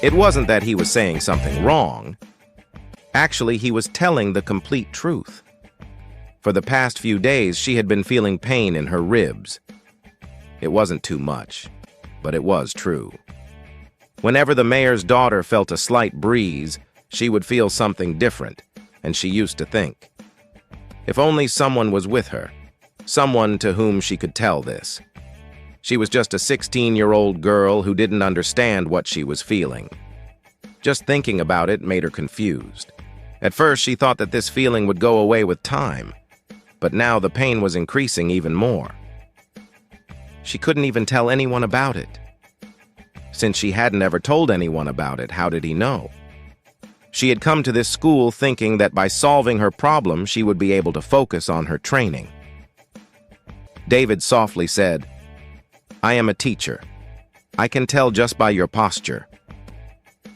It wasn't that he was saying something wrong. Actually, he was telling the complete truth. For the past few days, she had been feeling pain in her ribs. It wasn't too much, but it was true. Whenever the mayor's daughter felt a slight breeze, she would feel something different, and she used to think, if only someone was with her, someone to whom she could tell this. She was just a 16-year-old girl who didn't understand what she was feeling. Just thinking about it made her confused. At first, she thought that this feeling would go away with time, but now the pain was increasing even more. She couldn't even tell anyone about it. Since she hadn't ever told anyone about it, how did he know? She had come to this school thinking that by solving her problem, she would be able to focus on her training. David softly said, "I am a teacher. I can tell just by your posture."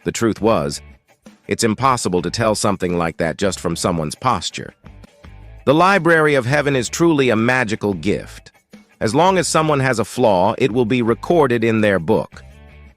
The truth was, it's impossible to tell something like that just from someone's posture. The library of heaven is truly a magical gift. As long as someone has a flaw, it will be recorded in their book.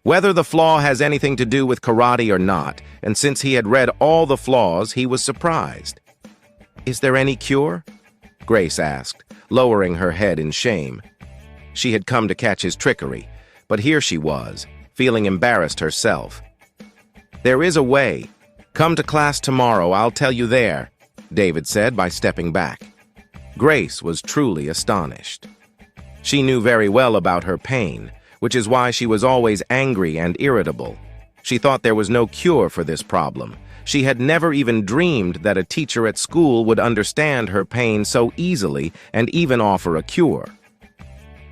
Whether the flaw has anything to do with karate or not, and since he had read all the flaws, he was surprised. "Is there any cure?" Grace asked, lowering her head in shame. She had come to catch his trickery, but here she was, feeling embarrassed herself. "There is a way. Come to class tomorrow, I'll tell you there," David said by stepping back. Grace was truly astonished. She knew very well about her pain, which is why she was always angry and irritable. She thought there was no cure for this problem. She had never even dreamed that a teacher at school would understand her pain so easily and even offer a cure.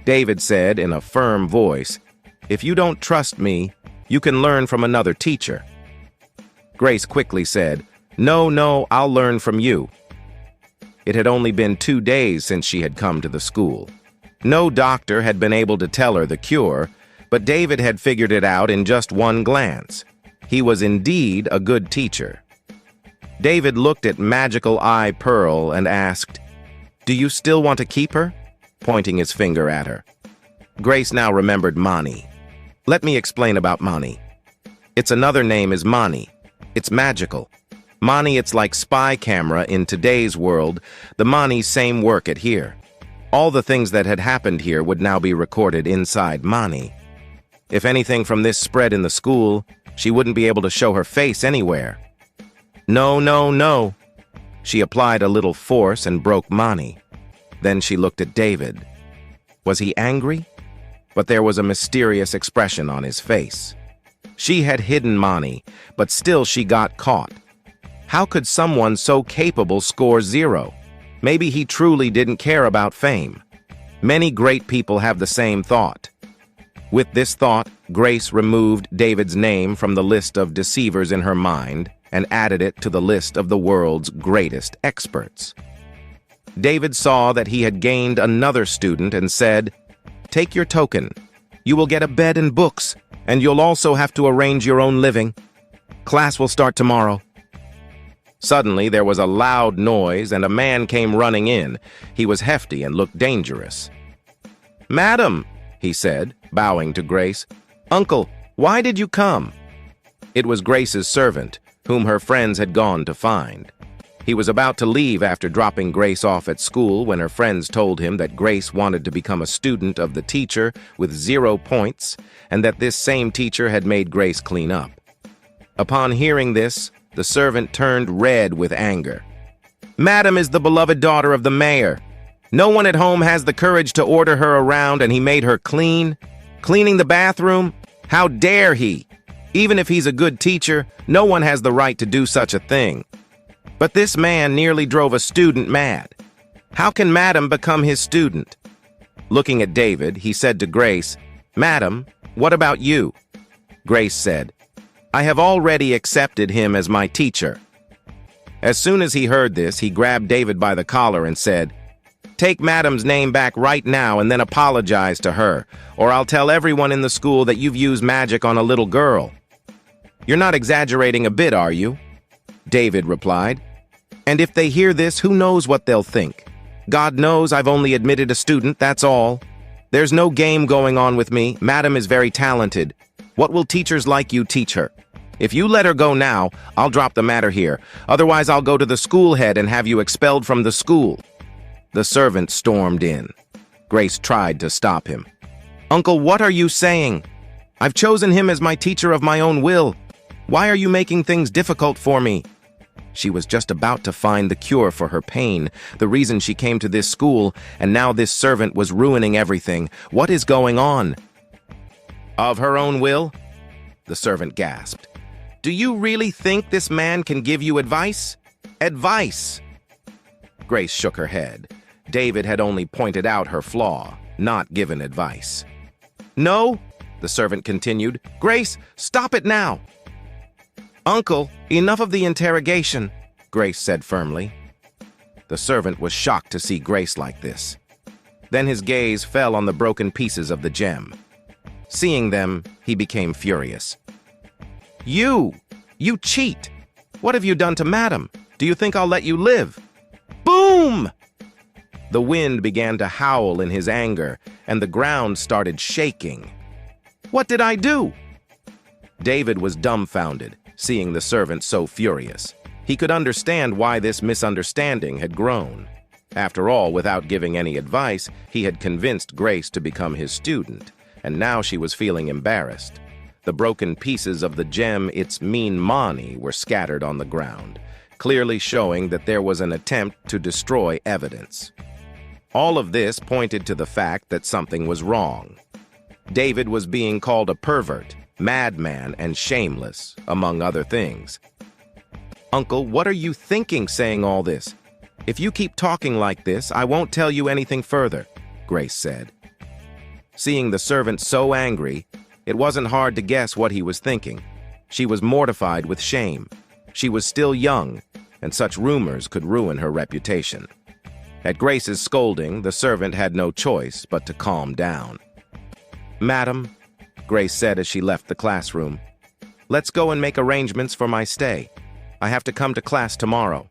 David said in a firm voice, "If you don't trust me, you can learn from another teacher." Grace quickly said, No, I'll learn from you." It had only been 2 days since she had come to the school. No doctor had been able to tell her the cure, but David had figured it out in just one glance. He was indeed a good teacher. David looked at Magical Eye Pearl and asked, "Do you still want to keep her?" pointing his finger at her. Grace now remembered Mani. "Let me explain about Mani. Its another name is Mani. It's magical. Mani, it's like spy camera in today's world. The Mani's same work at here. All the things that had happened here would now be recorded inside Mani. If anything from this spread in the school, she wouldn't be able to show her face anywhere." No. She applied a little force and broke Mani. Then she looked at David. Was he angry? But there was a mysterious expression on his face. She had hidden Mani, but still she got caught. How could someone so capable score 0? Maybe he truly didn't care about fame. Many great people have the same thought. With this thought, Grace removed David's name from the list of deceivers in her mind and added it to the list of the world's greatest experts. David saw that he had gained another student and said, "Take your token. You will get a bed and books, and you'll also have to arrange your own living. Class will start tomorrow." Suddenly, there was a loud noise and a man came running in. He was hefty and looked dangerous. "Madam," he said, bowing to Grace. "Uncle, why did you come?" It was Grace's servant, whom her friends had gone to find. He was about to leave after dropping Grace off at school when her friends told him that Grace wanted to become a student of the teacher with 0 points and that this same teacher had made Grace clean up. Upon hearing this, the servant turned red with anger. "Madam is the beloved daughter of the mayor. No one at home has the courage to order her around and he made her clean? Cleaning the bathroom? How dare he? Even if he's a good teacher, no one has the right to do such a thing. But this man nearly drove a student mad. How can Madam become his student?" Looking at David, he said to Grace, "Madam, what about you?" Grace said, "I have already accepted him as my teacher." As soon as he heard this, he grabbed David by the collar and said, "Take Madam's name back right now and then apologize to her, or I'll tell everyone in the school that you've used magic on a little girl." "You're not exaggerating a bit, are you?" David replied. "And if they hear this, who knows what they'll think? God knows I've only admitted a student, that's all. There's no game going on with me. Madam is very talented. What will teachers like you teach her? If you let her go now, I'll drop the matter here. Otherwise, I'll go to the school head and have you expelled from the school." The servant stormed in. Grace tried to stop him. "Uncle, what are you saying? I've chosen him as my teacher of my own will. Why are you making things difficult for me?" She was just about to find the cure for her pain, the reason she came to this school, and now this servant was ruining everything. What is going on? "Of her own will?" The servant gasped. "Do you really think this man can give you advice? Advice!" Grace shook her head. David had only pointed out her flaw, not given advice. "No," the servant continued. "Grace, stop it now." "Uncle, enough of the interrogation," Grace said firmly. The servant was shocked to see Grace like this. Then his gaze fell on the broken pieces of the gem. Seeing them, he became furious. You cheat! What have you done to Madam? Do you think I'll let you live?" Boom! The wind began to howl in his anger, and the ground started shaking. "What did I do?" David was dumbfounded, seeing the servant so furious. He could understand why this misunderstanding had grown. After all, without giving any advice, he had convinced Grace to become his student, and now she was feeling embarrassed. The broken pieces of the gem, its mean money, were scattered on the ground, clearly showing that there was an attempt to destroy evidence. All of this pointed to the fact that something was wrong. David was being called a pervert, madman, and shameless, among other things. "Uncle, what are you thinking saying all this? If you keep talking like this, I won't tell you anything further," Grace said. Seeing the servant so angry, it wasn't hard to guess what he was thinking. She was mortified with shame. She was still young, and such rumors could ruin her reputation. At Grace's scolding, the servant had no choice but to calm down. "Madam," Grace said as she left the classroom, "let's go and make arrangements for my stay. I have to come to class tomorrow."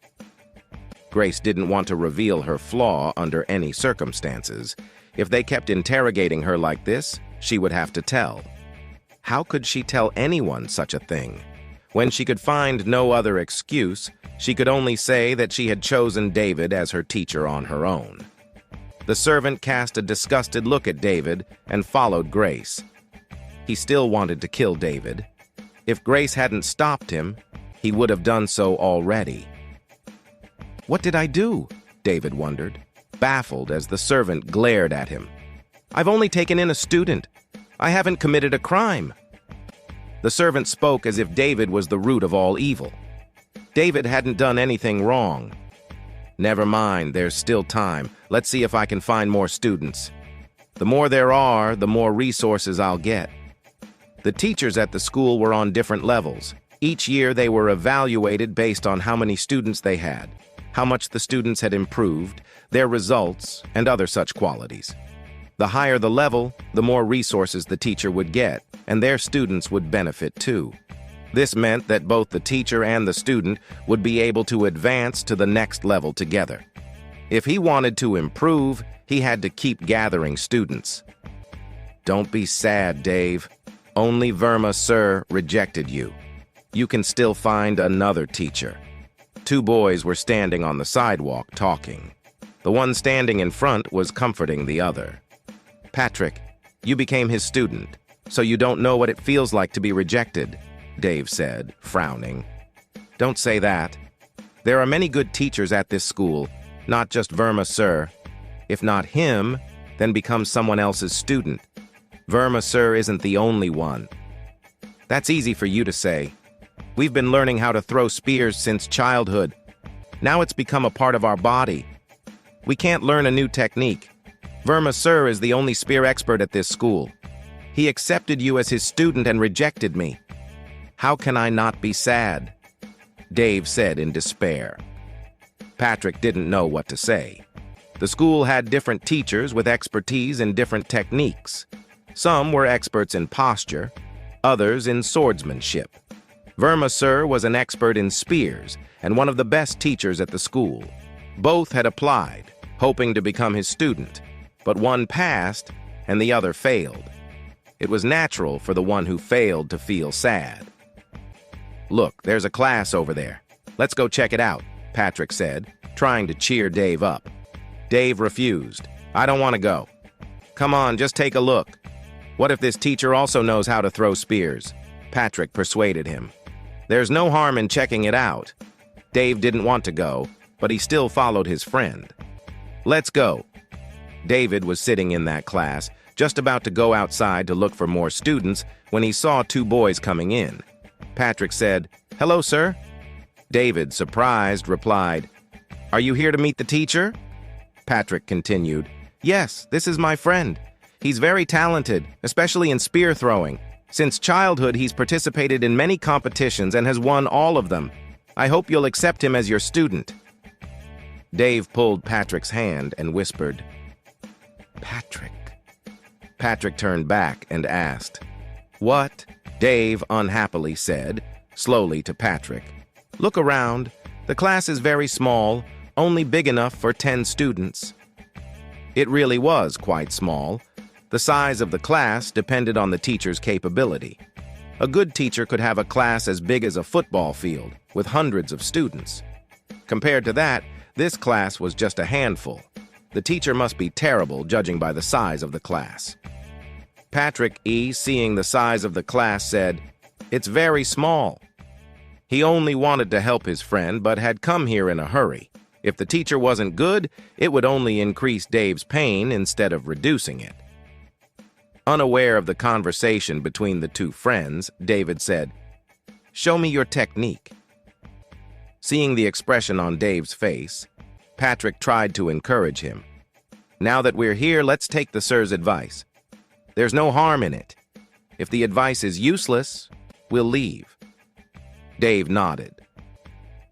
Grace didn't want to reveal her flaw under any circumstances. If they kept interrogating her like this, she would have to tell. How could she tell anyone such a thing? When she could find no other excuse, she could only say that she had chosen David as her teacher on her own. The servant cast a disgusted look at David and followed Grace. He still wanted to kill David. If Grace hadn't stopped him, he would have done so already. "What did I do?" David wondered, baffled as the servant glared at him. "I've only taken in a student. I haven't committed a crime." The servant spoke as if David was the root of all evil. David hadn't done anything wrong. "Never mind, there's still time. Let's see if I can find more students. The more there are, the more resources I'll get." The teachers at the school were on different levels. Each year they were evaluated based on how many students they had, how much the students had improved, their results, and other such qualities. The higher the level, the more resources the teacher would get, and their students would benefit too. This meant that both the teacher and the student would be able to advance to the next level together. If he wanted to improve, he had to keep gathering students. "Don't be sad, Dave. Only Verma Sir rejected you. You can still find another teacher." Two boys were standing on the sidewalk talking. The one standing in front was comforting the other. "Patrick, you became his student, so you don't know what it feels like to be rejected," Dave said, frowning. "Don't say that. There are many good teachers at this school, not just Verma Sir. If not him, then become someone else's student. Verma Sir isn't the only one." "That's easy for you to say. We've been learning how to throw spears since childhood. Now it's become a part of our body. We can't learn a new technique. Verma Sir is the only spear expert at this school. He accepted you as his student and rejected me. How can I not be sad?" Dave said in despair. Patrick didn't know what to say. The school had different teachers with expertise in different techniques. Some were experts in posture, others in swordsmanship. Verma Sir was an expert in spears and one of the best teachers at the school. Both had applied, hoping to become his student, but one passed and the other failed. It was natural for the one who failed to feel sad. "Look, there's a class over there. Let's go check it out," Patrick said, trying to cheer Dave up. Dave refused. "I don't want to go." "Come on, just take a look. What if this teacher also knows how to throw spears?" Patrick persuaded him. "There's no harm in checking it out." Dave didn't want to go, but he still followed his friend. "Let's go." David was sitting in that class, just about to go outside to look for more students when he saw two boys coming in. Patrick said, "Hello, sir." David, surprised, replied, "Are you here to meet the teacher?" Patrick continued, "Yes, this is my friend. He's very talented, especially in spear throwing. Since childhood, he's participated in many competitions and has won all of them. I hope you'll accept him as your student." Dave pulled Patrick's hand and whispered, "Patrick." Patrick turned back and asked, "What?" Dave unhappily said, slowly to Patrick. "Look around. The class is very small, only big enough for 10 students." It really was quite small. The size of the class depended on the teacher's capability. A good teacher could have a class as big as a football field, with hundreds of students. Compared to that, this class was just a handful. The teacher must be terrible, judging by the size of the class. Patrick, seeing the size of the class, said, "It's very small." He only wanted to help his friend, but had come here in a hurry. If the teacher wasn't good, it would only increase Dave's pain instead of reducing it. Unaware of the conversation between the two friends, David said, "Show me your technique." Seeing the expression on Dave's face, Patrick tried to encourage him. "Now that we're here, let's take the sir's advice. There's no harm in it. If the advice is useless, we'll leave." Dave nodded.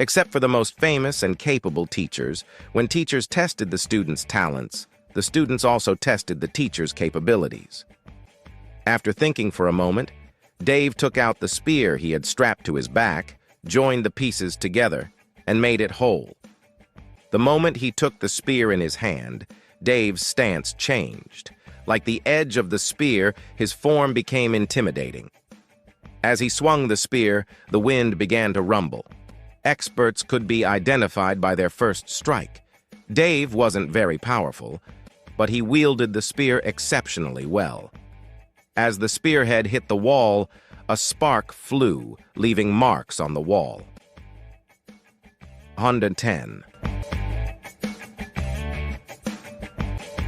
Except for the most famous and capable teachers, when teachers tested the students' talents, the students also tested the teacher's capabilities. After thinking for a moment, Dave took out the spear he had strapped to his back, joined the pieces together, and made it whole. The moment he took the spear in his hand, Dave's stance changed. Like the edge of the spear, his form became intimidating. As he swung the spear, the wind began to rumble. Experts could be identified by their first strike. Dave wasn't very powerful, but he wielded the spear exceptionally well. As the spearhead hit the wall, a spark flew, leaving marks on the wall. 110.